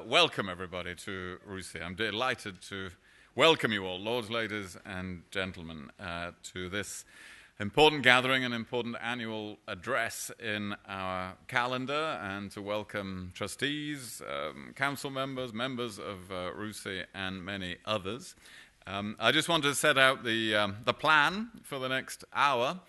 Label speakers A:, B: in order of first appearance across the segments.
A: welcome everybody to Russia. I'm delighted to welcome you all, lords, ladies, and gentlemen, to this important gathering and important annual address in our calendar, and to welcome trustees, council members, members of Russia, and many others. I just want to set out the plan for the next hour.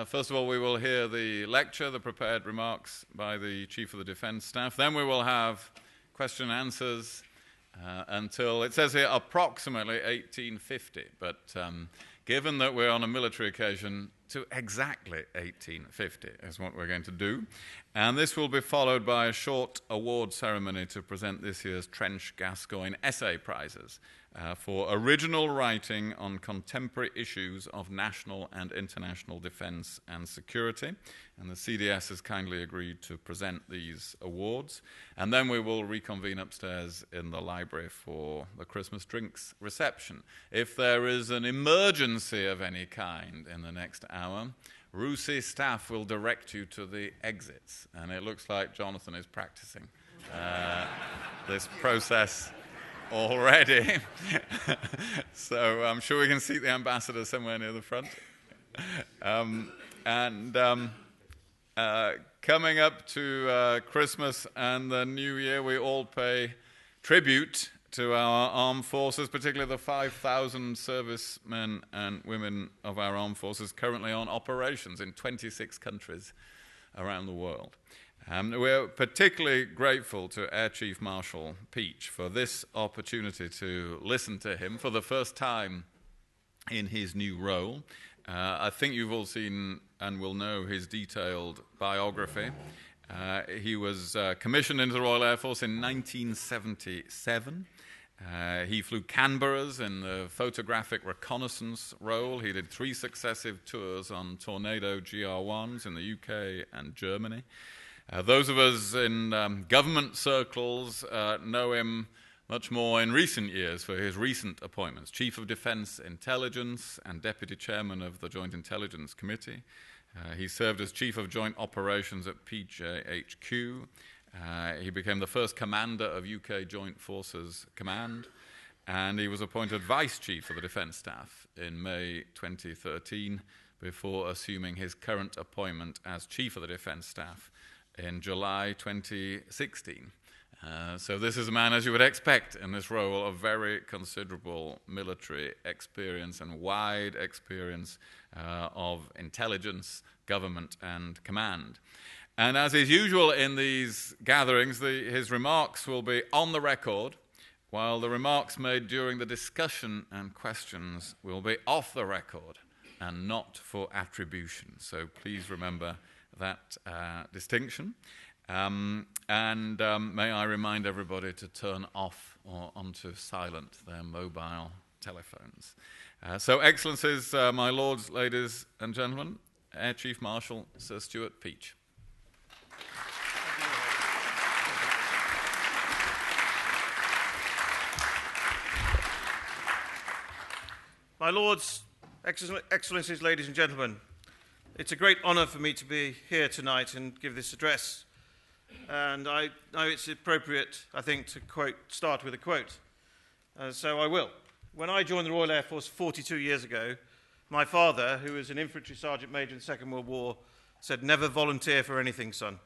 A: First of all, we will hear the lecture, the prepared remarks by the Chief of the Defence Staff. Then we will have question and answers until, it says here, approximately 1850. But given that we're on a military occasion, to exactly 1850 is what we're going to do. And this will be followed by a short award ceremony to present this year's Trench Gascoigne Essay Prizes for original writing on contemporary issues of national and international defence and security. And the CDS has kindly agreed to present these awards. And then we will reconvene upstairs in the library for the Christmas drinks reception. If there is an emergency of any kind in the next hour, RUSI staff will direct you to the exits. And it looks like Jonathan is practicing this process already. So I'm sure we can seat the ambassador somewhere near the front. Coming up to Christmas and the New Year, we all pay tribute to our armed forces, particularly the 5,000 servicemen and women of our armed forces currently on operations in 26 countries around the world. We're particularly grateful to Air Chief Marshal Peach for this opportunity to listen to him for the first time in his new role. I think you've all seen and will know his detailed biography. He was commissioned into the Royal Air Force in 1977. He flew Canberras in the photographic reconnaissance role. He did 3 successive tours on Tornado GR1s in the UK and Germany. Those of us in government circles know him much more in recent years for his recent appointments. Chief of Defence Intelligence and Deputy Chairman of the Joint Intelligence Committee. He served as Chief of Joint Operations at PJHQ. He became the first commander of UK Joint Forces Command, and he was appointed Vice Chief of the Defence Staff in May 2013 before assuming his current appointment as Chief of the Defence Staff in July 2016. So this is a man, as you would expect, in this role of very considerable military experience and wide experience of intelligence, government, and command. And as is usual in these gatherings, his remarks will be on the record, while the remarks made during the discussion and questions will be off the record and not for attribution. So please remember that distinction. May I remind everybody to turn off or onto silent their mobile telephones. So, Excellencies, my lords, ladies, and gentlemen, Air Chief Marshal Sir Stuart Peach.
B: My lords, excellencies, ladies and gentlemen, it's a great honour for me to be here tonight and give this address. And I know it's appropriate, I think, to start with a quote. So I will. When I joined the Royal Air Force 42 years ago, my father, who was an infantry sergeant major in the Second World War, said, "Never volunteer for anything, son."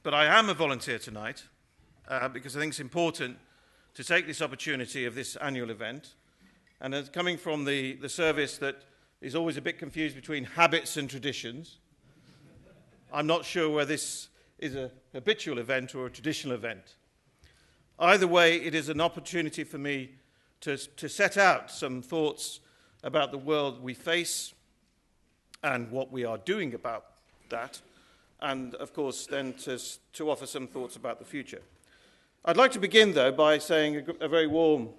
B: But I am a volunteer tonight because I think it's important to take this opportunity of this annual event. And as coming from the service that is always a bit confused between habits and traditions, I'm not sure whether this is a habitual event or a traditional event. Either way, it is an opportunity for me to set out some thoughts about the world we face and what we are doing about that, and of course then to offer some thoughts about the future. I'd like to begin, though, by saying a very warm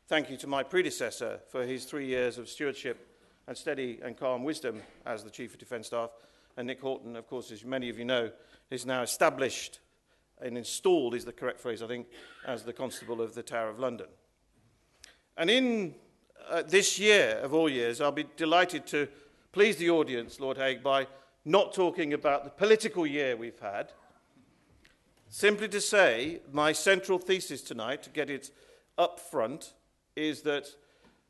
B: thank you to my predecessor for his 3 years of stewardship and steady and calm wisdom as the Chief of Defence Staff. And Nick Horton, of course, as many of you know, is now established and installed, is the correct phrase, I think, as the Constable of the Tower of London. And in this year of all years, I'll be delighted to please the audience, Lord Hague, by not talking about the political year we've had, Simply to say, my central thesis tonight, to get it up front, is that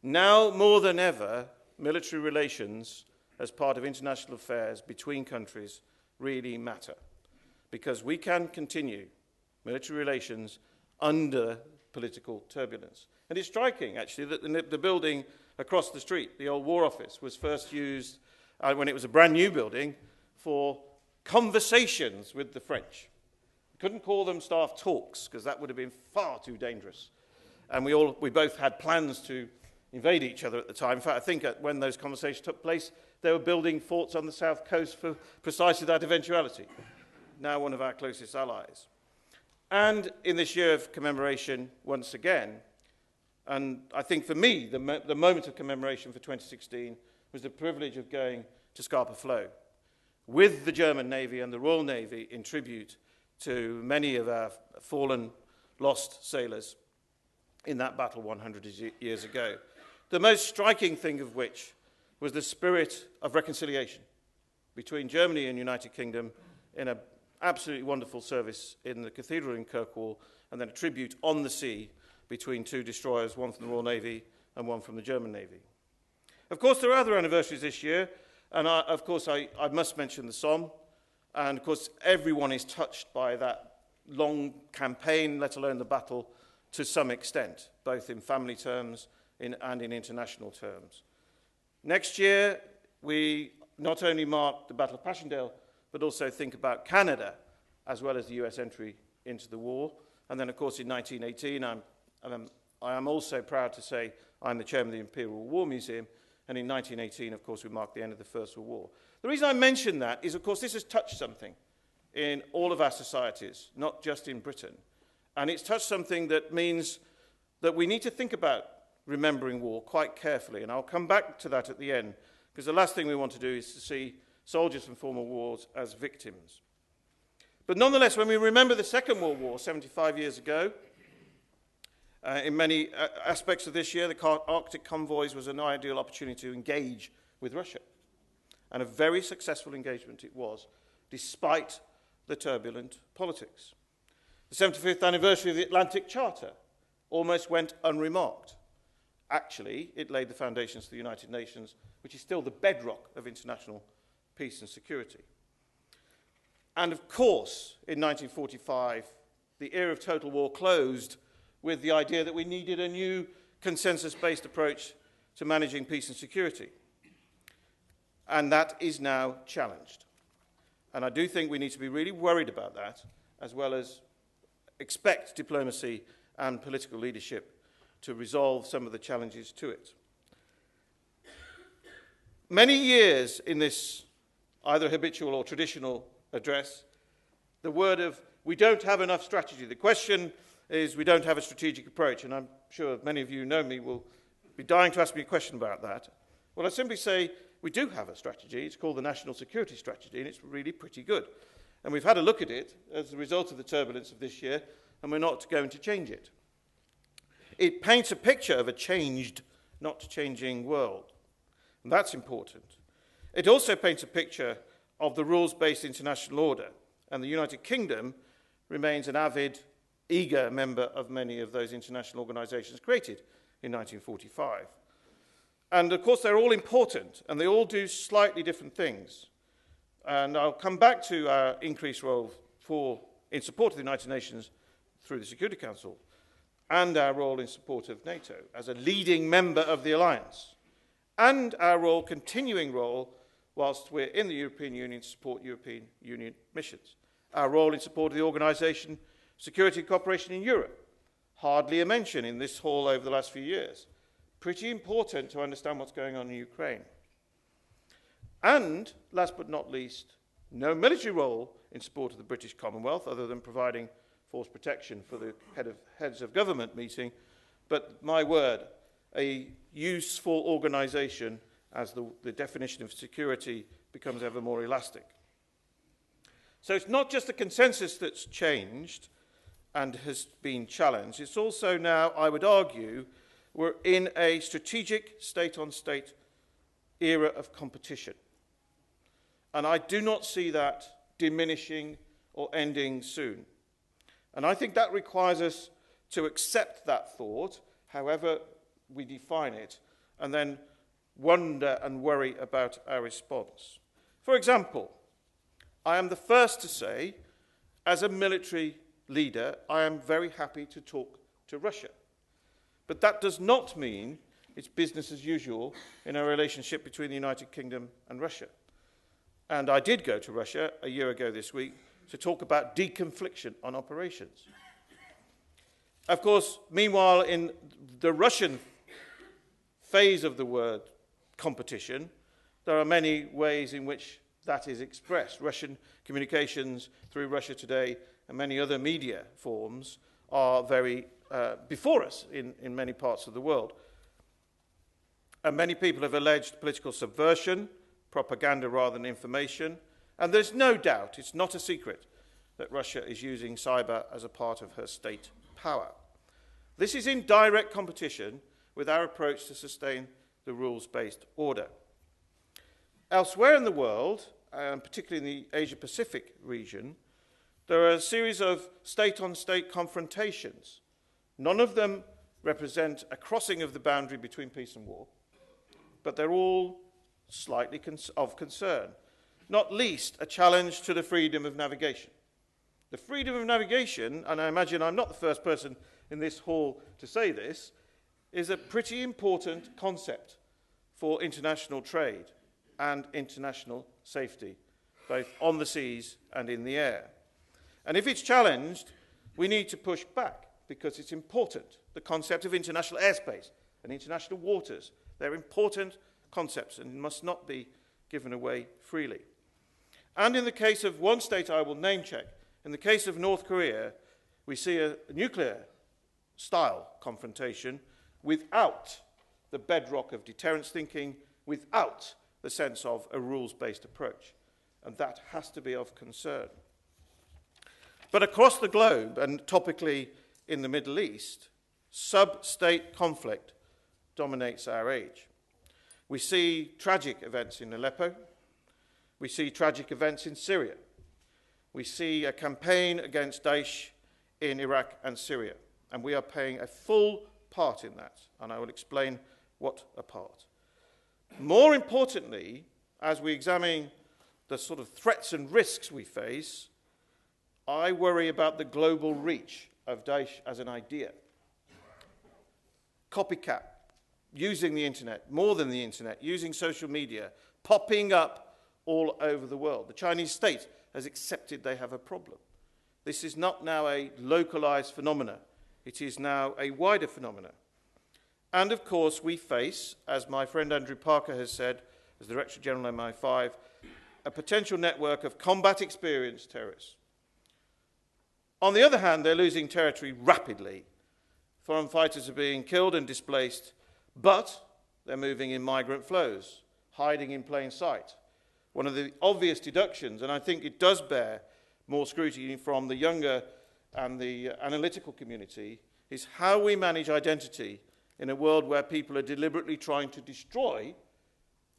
B: now more than ever, military relations as part of international affairs between countries really matter, because we can continue military relations under political turbulence. And it's striking, actually, that the building across the street, the old War Office, was first used when it was a brand new building for conversations with the French. We couldn't call them staff talks, because that would have been far too dangerous. And we both had plans to invade each other at the time. In fact, I think when those conversations took place, they were building forts on the south coast for precisely that eventuality. Now one of our closest allies. And in this year of commemoration, once again, and I think for me, the moment of commemoration for 2016 was the privilege of going to Scapa Flow with the German Navy and the Royal Navy in tribute to many of our fallen, lost sailors in that battle 100 years ago. The most striking thing of which was the spirit of reconciliation between Germany and United Kingdom in an absolutely wonderful service in the cathedral in Kirkwall, and then a tribute on the sea between two destroyers, one from the Royal Navy and one from the German Navy. Of course, there are other anniversaries this year, and I must mention the Somme, and of course everyone is touched by that long campaign, let alone the battle, to some extent, both in family terms and in international terms. Next year, we not only mark the Battle of Passchendaele, but also think about Canada, as well as the US entry into the war. And then, of course, in 1918, I am also proud to say I'm the chairman of the Imperial War Museum, and in 1918, of course, we marked the end of the First World War. The reason I mention that is, of course, this has touched something in all of our societies, not just in Britain. And it's touched something that means that we need to think about remembering war quite carefully. And I'll come back to that at the end, because the last thing we want to do is to see soldiers from former wars as victims. But nonetheless, when we remember the Second World War 75 years ago, in many aspects of this year, the Arctic convoys was an ideal opportunity to engage with Russia. And a very successful engagement it was, despite the turbulent politics. The 75th anniversary of the Atlantic Charter almost went unremarked. Actually, it laid the foundations for the United Nations, which is still the bedrock of international peace and security. And of course, in 1945, the era of total war closed with the idea that we needed a new consensus-based approach to managing peace and security. And that is now challenged. And I do think we need to be really worried about that, as well as expect diplomacy and political leadership to resolve some of the challenges to it. Many years in this either habitual or traditional address, the word of we don't have enough strategy. The question is we don't have a strategic approach, and I'm sure many of you who know me will be dying to ask me a question about that. Well, I simply say we do have a strategy. It's called the National Security Strategy, and it's really pretty good. And we've had a look at it as a result of the turbulence of this year, and we're not going to change it. It paints a picture of a changed, not changing world. And that's important. It also paints a picture of the rules-based international order. And the United Kingdom remains an avid, eager member of many of those international organizations created in 1945. And of course, they're all important, and they all do slightly different things. And I'll come back to our increased role in support of the United Nations through the Security Council, and our role in support of NATO as a leading member of the alliance, and our continuing role whilst we're in the European Union to support European Union missions. Our role in support of the Organisation Security and Cooperation in Europe, hardly a mention in this hall over the last few years. Pretty important to understand what's going on in Ukraine. And, last but not least, no military role in support of the British Commonwealth, other than providing force protection for the heads of government meeting, but my word, a useful organisation as the definition of security becomes ever more elastic. So it's not just the consensus that's changed and has been challenged, it's also now, I would argue, we're in a strategic state-on-state era of competition. And I do not see that diminishing or ending soon. And I think that requires us to accept that thought, however we define it, and then wonder and worry about our response. For example, I am the first to say, as a military leader, I am very happy to talk to Russia. But that does not mean it's business as usual in our relationship between the United Kingdom and Russia. And I did go to Russia a year ago this week to talk about deconfliction on operations. Of course, meanwhile, in the Russian phase of the word competition, there are many ways in which that is expressed. Russian communications through Russia Today and many other media forms are very before us in many parts of the world. And many people have alleged political subversion, propaganda rather than information, and there's no doubt, it's not a secret, that Russia is using cyber as a part of her state power. This is in direct competition with our approach to sustain the rules-based order. Elsewhere in the world, and particularly in the Asia-Pacific region, there are a series of state-on-state confrontations. None of them represent a crossing of the boundary between peace and war, but they're all slightly of concern, not least a challenge to the freedom of navigation. The freedom of navigation, and I imagine I'm not the first person in this hall to say this, is a pretty important concept for international trade and international safety, both on the seas and in the air. And if it's challenged, we need to push back because it's important. The concept of international airspace and international waters, they're important concepts and must not be given away freely. And in the case of one state I will name check, in the case of North Korea, we see a nuclear-style confrontation without the bedrock of deterrence thinking, without the sense of a rules-based approach. And that has to be of concern. But across the globe, and topically in the Middle East, sub-state conflict dominates our age. We see tragic events in Aleppo. We see tragic events in Syria. We see a campaign against Daesh in Iraq and Syria. And we are playing a full part in that. And I will explain what a part. More importantly, as we examine the sort of threats and risks we face, I worry about the global reach of Daesh as an idea. Copycat, using the internet, more than the internet, using social media, popping up all over the world. The Chinese state has accepted they have a problem. This is not now a localized phenomena. It is now a wider phenomena. And of course, we face, as my friend Andrew Parker has said, as Director General MI5, a potential network of combat experienced terrorists. On the other hand, they're losing territory rapidly. Foreign fighters are being killed and displaced, but they're moving in migrant flows, hiding in plain sight. One of the obvious deductions, and I think it does bear more scrutiny from the younger and the analytical community, is how we manage identity in a world where people are deliberately trying to destroy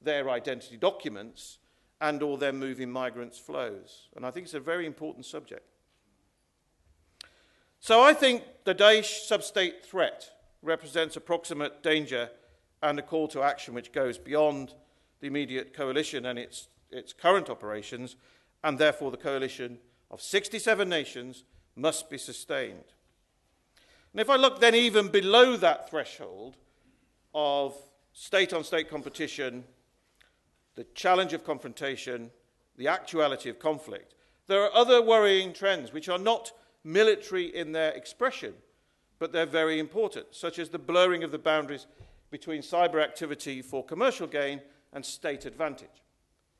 B: their identity documents and or their moving migrants' flows. And I think it's a very important subject. So I think the Daesh sub-state threat represents a proximate danger and a call to action which goes beyond the immediate coalition and its current operations, and therefore the coalition of 67 nations must be sustained. And if I look then even below that threshold of state-on-state competition, the challenge of confrontation, the actuality of conflict, there are other worrying trends which are not military in their expression, but they're very important, such as the blurring of the boundaries between cyber activity for commercial gain and state advantage.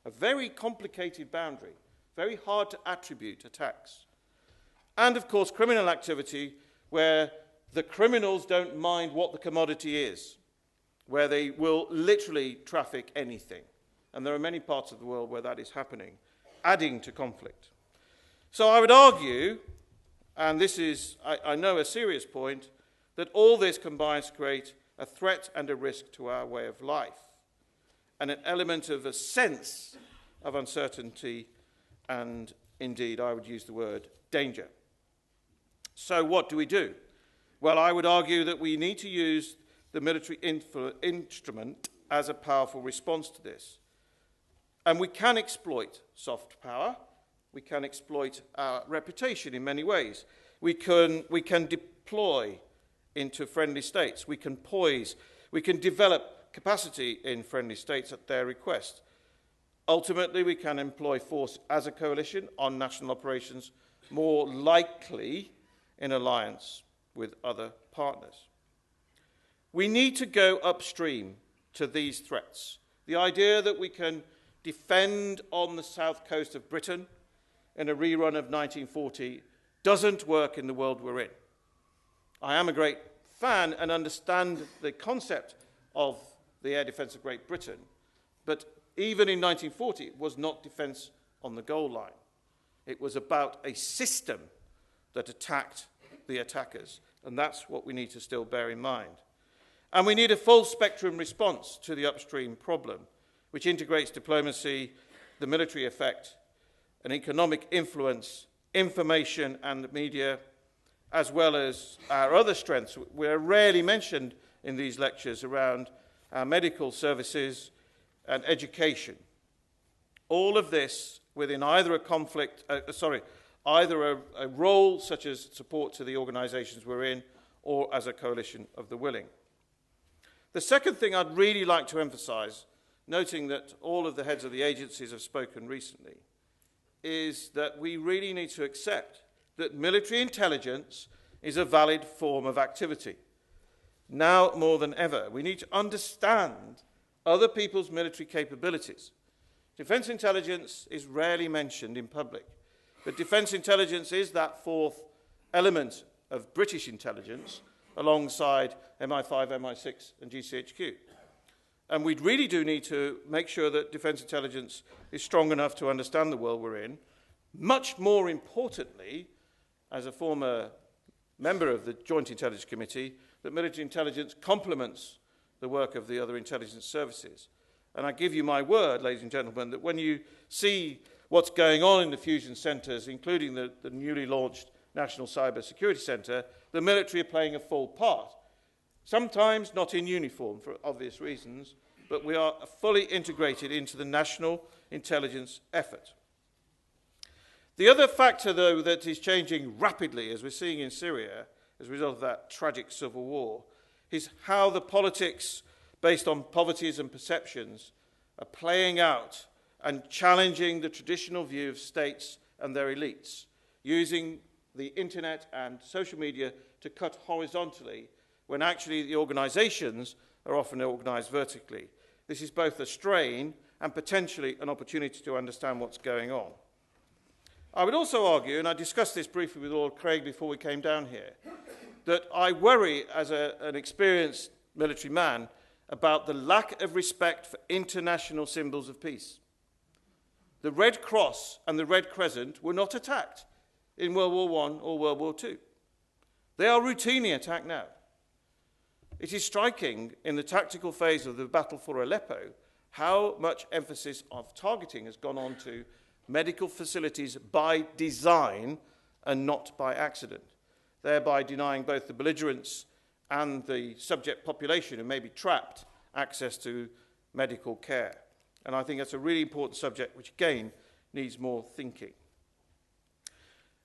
B: A very complicated boundary, very hard to attribute attacks. And of course, criminal activity where the criminals don't mind what the commodity is, where they will literally traffic anything. And there are many parts of the world where that is happening, adding to conflict. So I would argue, and this is, I know, a serious point, that all this combines to create a threat and a risk to our way of life, and an element of a sense of uncertainty and, indeed, I would use the word danger. So what do we do? Well, I would argue that we need to use the military instrument as a powerful response to this. And we can exploit soft power. We can exploit our reputation in many ways. We can deploy into friendly states. We can poise. We can develop capacity in friendly states at their request. Ultimately, we can employ force as a coalition on national operations, more likely in alliance with other partners. We need to go upstream to these threats. The idea that we can defend on the south coast of Britain in a rerun of 1940 doesn't work in the world we're in. I am a great fan and understand the concept of the air defence of Great Britain, but even in 1940, it was not defence on the goal line. It was about a system that attacked the attackers, and that's what we need to still bear in mind. And we need a full spectrum response to the upstream problem, which integrates diplomacy, the military effect, and economic influence, information and the media, as well as our other strengths. We're rarely mentioned in these lectures around our medical services and education. All of this within either a role such as support to the organisations we're in, or as a coalition of the willing. The second thing I'd really like to emphasise, noting that all of the heads of the agencies have spoken recently, is that we really need to accept that military intelligence is a valid form of activity. Now more than ever, we need to understand other people's military capabilities. Defence intelligence is rarely mentioned in public, but defence intelligence is that fourth element of British intelligence alongside MI5, MI6 and GCHQ. And we really do need to make sure that defence intelligence is strong enough to understand the world we're in. Much more importantly, as a former member of the Joint Intelligence Committee, that military intelligence complements the work of the other intelligence services. And I give you my word, ladies and gentlemen, that when you see what's going on in the fusion centres, including the newly launched National Cyber Security Centre, the military are playing a full part. Sometimes not in uniform for obvious reasons, but we are fully integrated into the national intelligence effort. The other factor, though, that is changing rapidly, as we're seeing in Syria, as a result of that tragic civil war, is how the politics based on poverties and perceptions are playing out and challenging the traditional view of states and their elites, using the internet and social media to cut horizontally when actually the organisations are often organised vertically. This is both a strain and potentially an opportunity to understand what's going on. I would also argue, and I discussed this briefly with Lord Craig before we came down here, that I worry as an experienced military man about the lack of respect for international symbols of peace. The Red Cross and the Red Crescent were not attacked in World War I or World War II. They are routinely attacked now. It is striking in the tactical phase of the battle for Aleppo how much emphasis of targeting has gone on to medical facilities by design and not by accident, thereby denying both the belligerents and the subject population who may be trapped access to medical care. And I think that's a really important subject which, again, needs more thinking.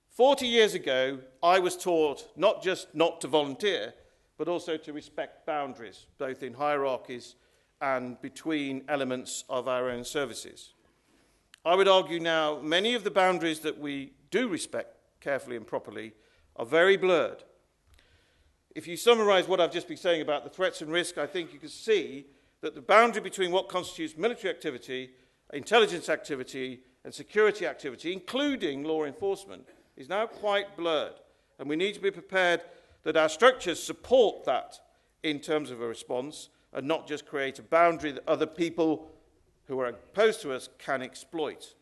B: 40 years ago, I was taught not just not to volunteer, but also to respect boundaries, both in hierarchies and between elements of our own services. I would argue now many of the boundaries that we do respect carefully and properly are very blurred. If you summarise what I've just been saying about the threats and risk, I think you can see that the boundary between what constitutes military activity, intelligence activity, and security activity, including law enforcement, is now quite blurred. And we need to be prepared that our structures support that in terms of a response and not just create a boundary that other people who are opposed to us can exploit.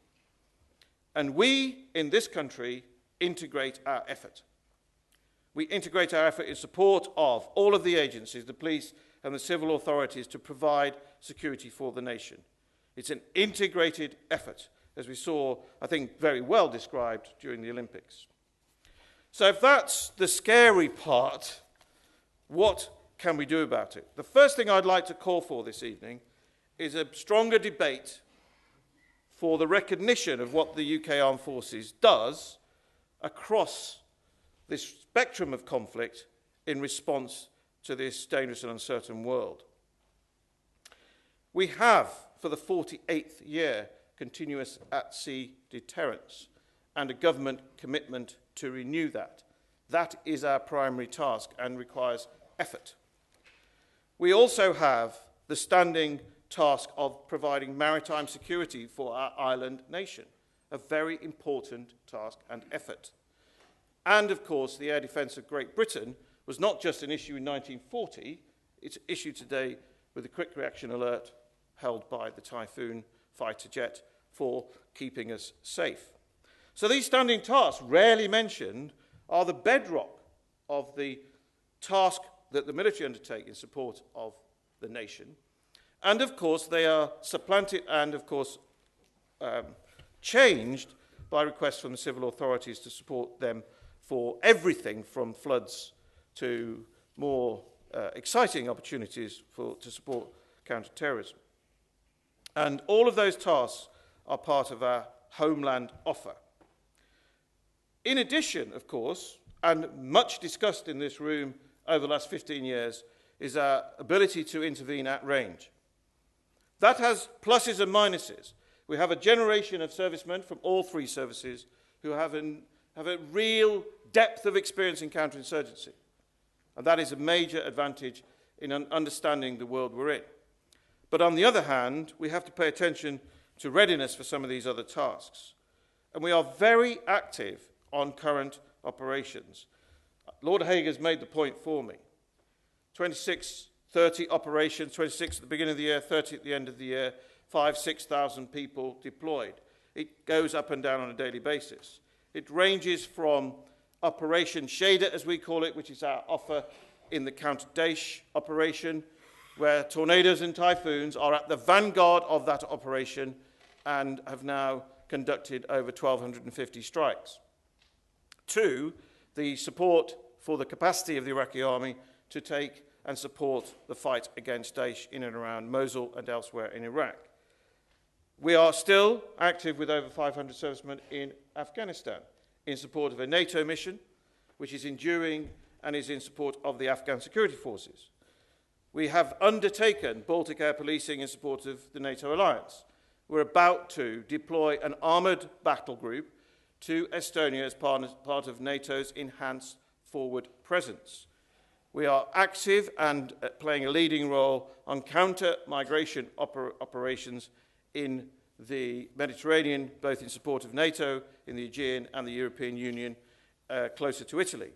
B: And we, in this country, integrate our effort. We integrate our effort in support of all of the agencies, the police and the civil authorities, to provide security for the nation. It's an integrated effort, as we saw, I think, very well described during the Olympics. So if that's the scary part, what can we do about it? The first thing I'd like to call for this evening is a stronger debate for the recognition of what the UK Armed Forces does across this spectrum of conflict in response to this dangerous and uncertain world. We have, for the 48th year, continuous at-sea deterrence and a government commitment to renew that. That is our primary task and requires effort. We also have the standing task of providing maritime security for our island nation, a very important task and effort. And, of course, the air defence of Great Britain was not just an issue in 1940, it's an issue today with the quick reaction alert held by the Typhoon fighter jet for keeping us safe. So these standing tasks, rarely mentioned, are the bedrock of the task that the military undertake in support of the nation. And, of course, they are supplanted and, of course, changed by requests from the civil authorities to support them for everything from floods to more exciting opportunities to support counter-terrorism. And all of those tasks are part of our homeland offer. In addition, of course, and much discussed in this room over the last 15 years, is our ability to intervene at range. That has pluses and minuses. We have a generation of servicemen from all three services who have a real depth of experience in counterinsurgency. And that is a major advantage in understanding the world we're in. But on the other hand, we have to pay attention to readiness for some of these other tasks. And we are very active on current operations. Lord Haig has made the point for me. 26, 30 operations, 26 at the beginning of the year, 30 at the end of the year, 6,000 people deployed. It goes up and down on a daily basis. It ranges from Operation Shader, as we call it, which is our offer in the counter-Daesh operation, where tornadoes and typhoons are at the vanguard of that operation and have now conducted over 1,250 strikes. 2, the support for the capacity of the Iraqi army to take and support the fight against Daesh in and around Mosul and elsewhere in Iraq. We are still active with over 500 servicemen in Afghanistan in support of a NATO mission, which is enduring and is in support of the Afghan security forces. We have undertaken Baltic air policing in support of the NATO alliance. We're about to deploy an armoured battle group to Estonia as part of NATO's enhanced forward presence. We are active and playing a leading role on counter-migration operations in the Mediterranean, both in support of NATO, in the Aegean and the European Union, closer to Italy.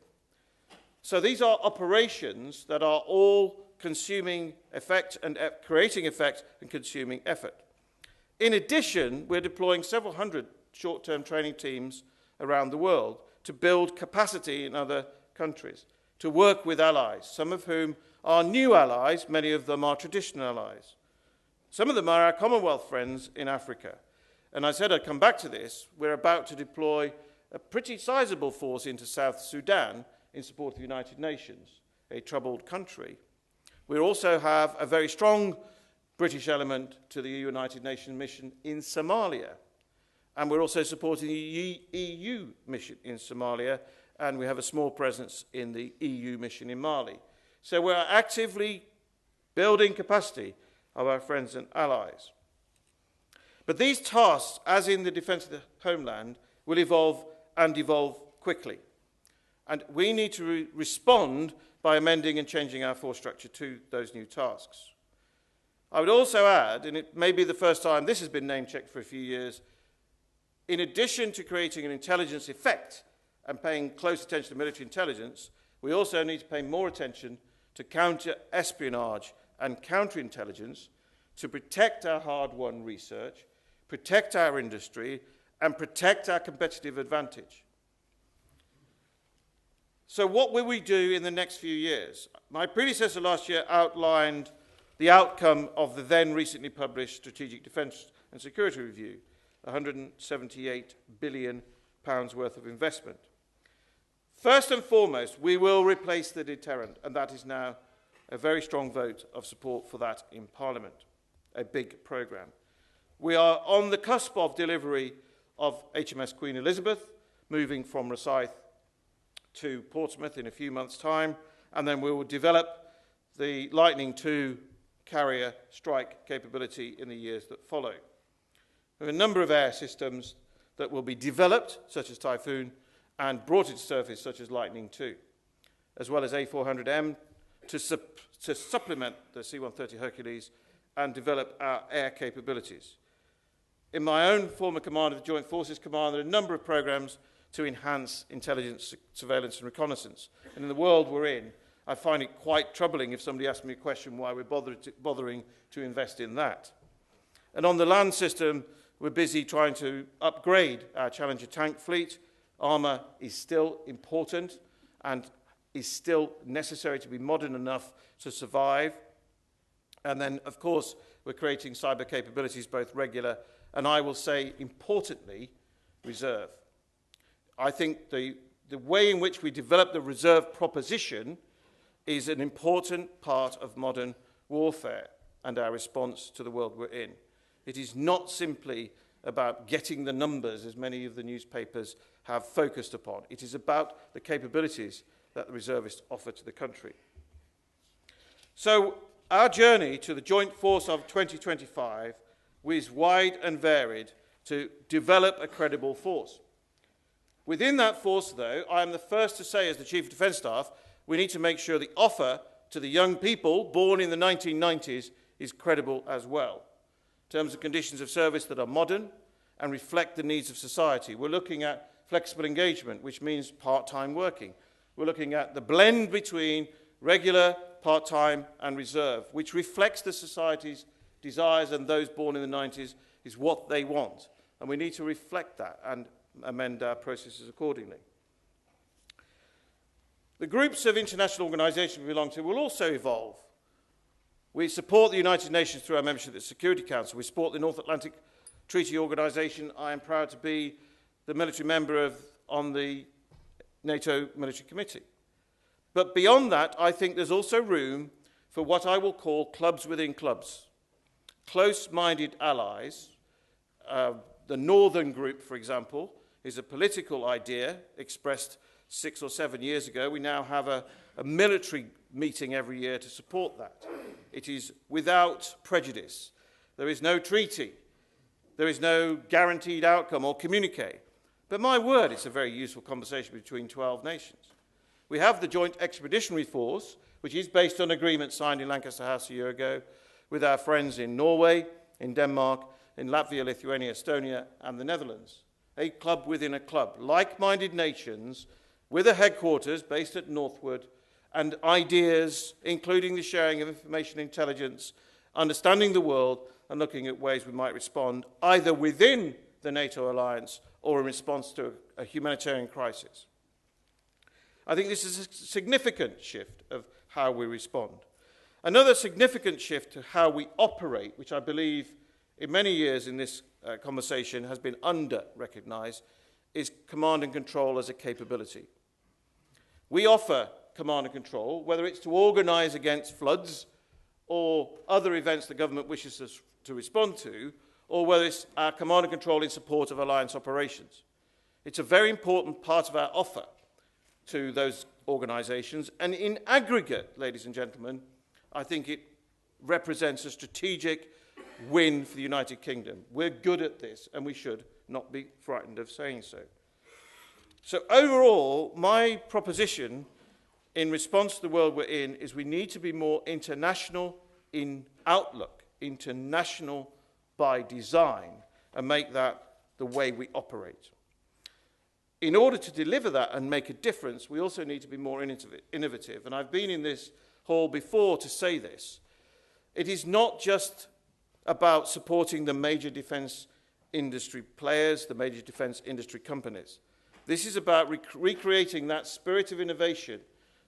B: So these are operations that are all consuming effect and creating effect and consuming effort. In addition, we're deploying several hundred short-term training teams around the world to build capacity in other countries, to work with allies, some of whom are new allies, many of them are traditional allies. Some of them are our Commonwealth friends in Africa. And I said I'd come back to this. We're about to deploy a pretty sizable force into South Sudan in support of the United Nations, a troubled country. We also have a very strong British element to the United Nations mission in Somalia. And we're also supporting the EU mission in Somalia, and we have a small presence in the EU mission in Mali. So we're actively building capacity of our friends and allies. But these tasks, as in the defence of the homeland, will evolve and evolve quickly. And we need to respond by amending and changing our force structure to those new tasks. I would also add, and it may be the first time this has been name-checked for a few years, in addition to creating an intelligence effect and paying close attention to military intelligence, we also need to pay more attention to counter-espionage and counterintelligence to protect our hard-won research, protect our industry, and protect our competitive advantage. So what will we do in the next few years? My predecessor last year outlined the outcome of the then recently published Strategic Defence and Security Review, £178 billion worth of investment. First and foremost, we will replace the deterrent, and that is now a very strong vote of support for that in Parliament, a big programme. We are on the cusp of delivery of HMS Queen Elizabeth, moving from Rosyth to Portsmouth in a few months' time, and then we will develop the Lightning II carrier strike capability in the years that follow. There are a number of air systems that will be developed, such as Typhoon, and brought into service, such as Lightning II, as well as A400M to supplement the C-130 Hercules and develop our air capabilities. In my own former command of the Joint Forces Command, there are a number of programs to enhance intelligence, surveillance and reconnaissance. And in the world we're in, I find it quite troubling if somebody asks me a question why we're bothering to invest in that. And on the land system, we're busy trying to upgrade our Challenger tank fleet. Armour is still important and is still necessary to be modern enough to survive. And then, of course, we're creating cyber capabilities, both regular and, I will say, importantly, reserve. I think the way in which we develop the reserve proposition is an important part of modern warfare and our response to the world we're in. It is not simply about getting the numbers, as many of the newspapers have focused upon. It is about the capabilities that the reservists offer to the country. So our journey to the Joint Force of 2025 is wide and varied to develop a credible force. Within that force, though, I am the first to say, as the Chief of Defence Staff, we need to make sure the offer to the young people born in the 1990s is credible as well. Terms and conditions of service that are modern and reflect the needs of society. We're looking at flexible engagement, which means part-time working. We're looking at the blend between regular, part-time and reserve, which reflects the society's desires, and those born in the 90s is what they want. And we need to reflect that and amend our processes accordingly. The groups of international organisations we belong to will also evolve. We support the United Nations through our membership of the Security Council. We support the North Atlantic Treaty Organisation. I am proud to be the military member on the NATO Military Committee. But beyond that, I think there's also room for what I will call clubs within clubs. Close-minded allies. The Northern Group, for example, is a political idea expressed 6 or 7 years ago. We now have a military meeting every year to support that. It is without prejudice. There is no treaty. There is no guaranteed outcome or communique. But my word, it's a very useful conversation between 12 nations. We have the Joint Expeditionary Force, which is based on agreement signed in Lancaster House a year ago with our friends in Norway, in Denmark, in Latvia, Lithuania, Estonia, and the Netherlands. A club within a club. Like-minded nations with a headquarters based at Northwood, and ideas, including the sharing of information intelligence, understanding the world, and looking at ways we might respond either within the NATO alliance or in response to a humanitarian crisis. I think this is a significant shift of how we respond. Another significant shift to how we operate, which I believe in many years in this conversation has been under-recognised, is command and control as a capability. We offer command and control, whether it's to organise against floods or other events the government wishes us to respond to, or whether it's our command and control in support of alliance operations. It's a very important part of our offer to those organisations, and in aggregate, ladies and gentlemen, I think it represents a strategic win for the United Kingdom. We're good at this, and we should not be frightened of saying so. So overall, my proposition in response to the world we're in is we need to be more international in outlook, international by design, and make that the way we operate. In order to deliver that and make a difference, we also need to be more innovative. And I've been in this hall before to say this. It is not just about supporting the major defence industry players, the major defence industry companies. This is about recreating that spirit of innovation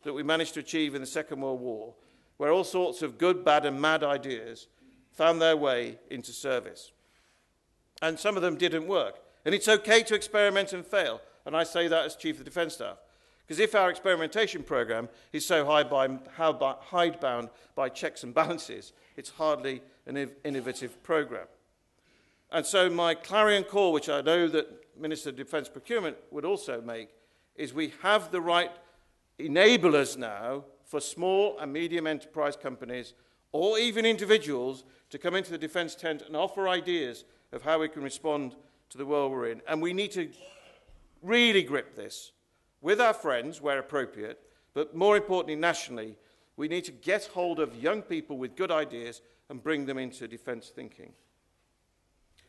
B: that we managed to achieve in the Second World War, where all sorts of good, bad and mad ideas found their way into service. And some of them didn't work. And it's okay to experiment and fail. And I say that as Chief of Defence Staff. Because if our experimentation program is so hidebound by checks and balances, it's hardly an innovative program. And so my clarion call, which I know that Minister of Defence Procurement would also make, is we have the right enablers now for small and medium enterprise companies or even individuals to come into the defence tent and offer ideas of how we can respond to the world we're in. And we need to really grip this with our friends where appropriate, but more importantly nationally, we need to get hold of young people with good ideas and bring them into defence thinking.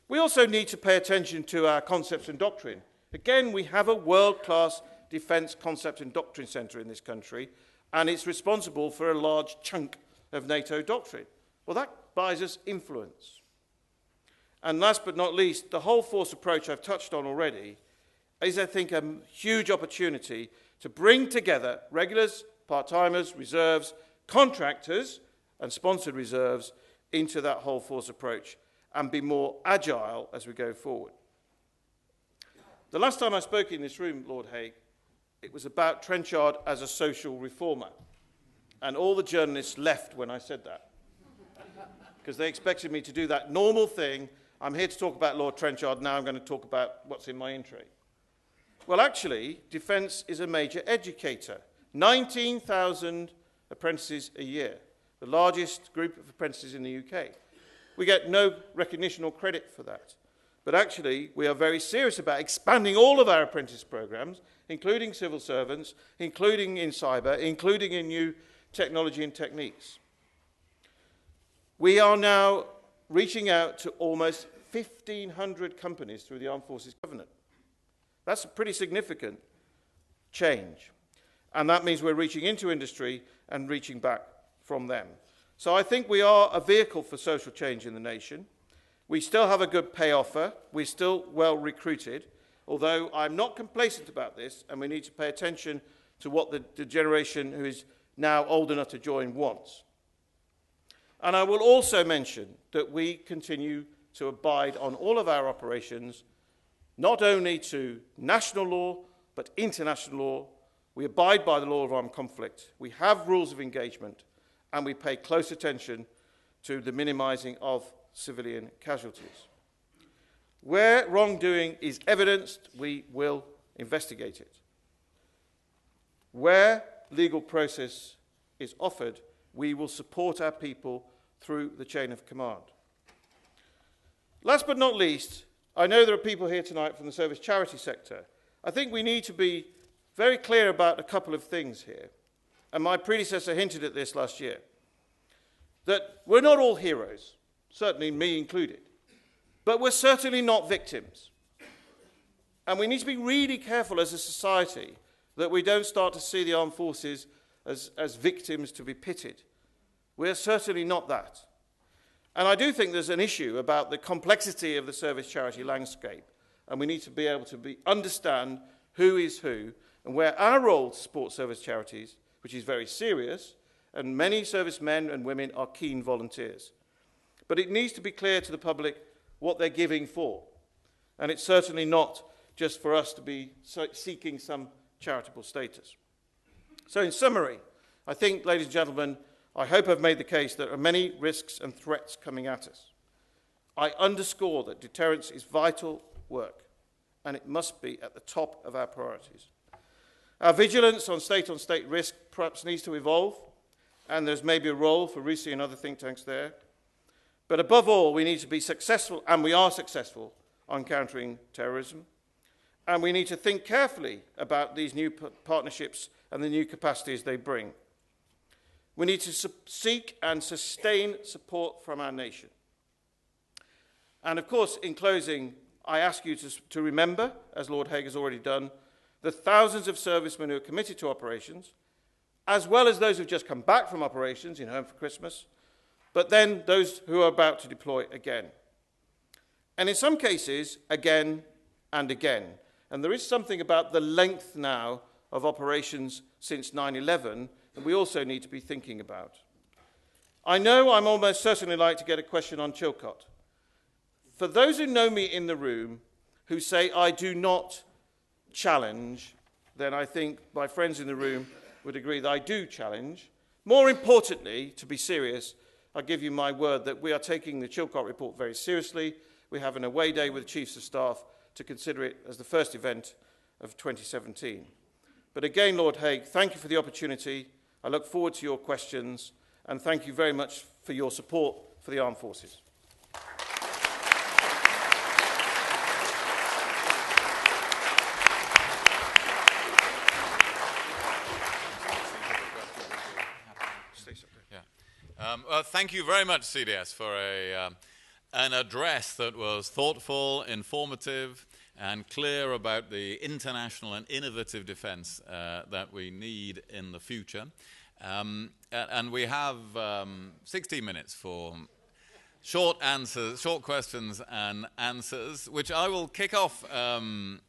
B: We also need to pay attention to our concepts and doctrine. Again, we have a world-class defence concept and doctrine centre in this country, and it's responsible for a large chunk of NATO doctrine. Well, that buys us influence. And last but not least, the whole force approach I've touched on already is, I think, a huge opportunity to bring together regulars, part-timers, reserves, contractors, and sponsored reserves into that whole force approach and be more agile as we go forward. The last time I spoke in this room, Lord Hague, it was about Trenchard as a social reformer. And all the journalists left when I said that, because they expected me to do that normal thing. I'm here to talk about Lord Trenchard, now I'm going to talk about what's in my intro. Well, actually, defence is a major educator. 19,000 apprentices a year, the largest group of apprentices in the UK. We get no recognition or credit for that. But actually, we are very serious about expanding all of our apprentice programs, including civil servants, including in cyber, including in new technology and techniques. We are now reaching out to almost 1,500 companies through the Armed Forces Covenant. That's a pretty significant change. And that means we're reaching into industry and reaching back from them. So I think we are a vehicle for social change in the nation. We still have a good pay offer. We're still well recruited, although I'm not complacent about this, and we need to pay attention to what the generation who is now old enough to join wants. And I will also mention that we continue to abide on all of our operations, not only to national law, but international law. We abide by the law of armed conflict. We have rules of engagement, and we pay close attention to the minimizing of civilian casualties. Where wrongdoing is evidenced, we will investigate it. Where legal process is offered, we will support our people through the chain of command. Last but not least, I know there are people here tonight from the service charity sector. I think we need to be very clear about a couple of things here. And my predecessor hinted at this last year, that we're not all heroes, certainly me included, but we're certainly not victims. And we need to be really careful as a society that we don't start to see the armed forces as victims to be pitied. We're certainly not that. And I do think there's an issue about the complexity of the service charity landscape, and we need to be able to understand who is who, and where our role to support service charities, which is very serious, and many servicemen and women are keen volunteers. But it needs to be clear to the public what they're giving for. And it's certainly not just for us to be seeking some charitable status. So in summary, I think, ladies and gentlemen, I hope I've made the case that there are many risks and threats coming at us. I underscore that deterrence is vital work, and it must be at the top of our priorities. Our vigilance on state risk perhaps needs to evolve, and there's maybe a role for RUSI and other think tanks there. But above all, we need to be successful, and we are successful, on countering terrorism. And we need to think carefully about these new partnerships and the new capacities they bring. We need to seek and sustain support from our nation. And of course, in closing, I ask you to remember, as Lord Hague has already done, the thousands of servicemen who are committed to operations, as well as those who have just come back from operations in Home for Christmas, but then those who are about to deploy again. And in some cases, again and again. And there is something about the length now of operations since 9/11 that we also need to be thinking about. I know I'm almost certainly like to get a question on Chilcot. For those who know me in the room who say I do not challenge then I think my friends in the room would agree that I do challenge. More importantly, to be serious, I give you my word that we are taking the Chilcot report very seriously. We have an away day with the Chiefs of Staff to consider it as the first event of 2017. But again, Lord Hague, thank you for the opportunity. I look forward to your questions, and thank you very much for your support for the Armed Forces.
A: Thank you very much, CDS, for an address that was thoughtful, informative, and clear about the international and innovative defence that we need in the future. And we have 16 minutes for short questions and answers, which I will kick off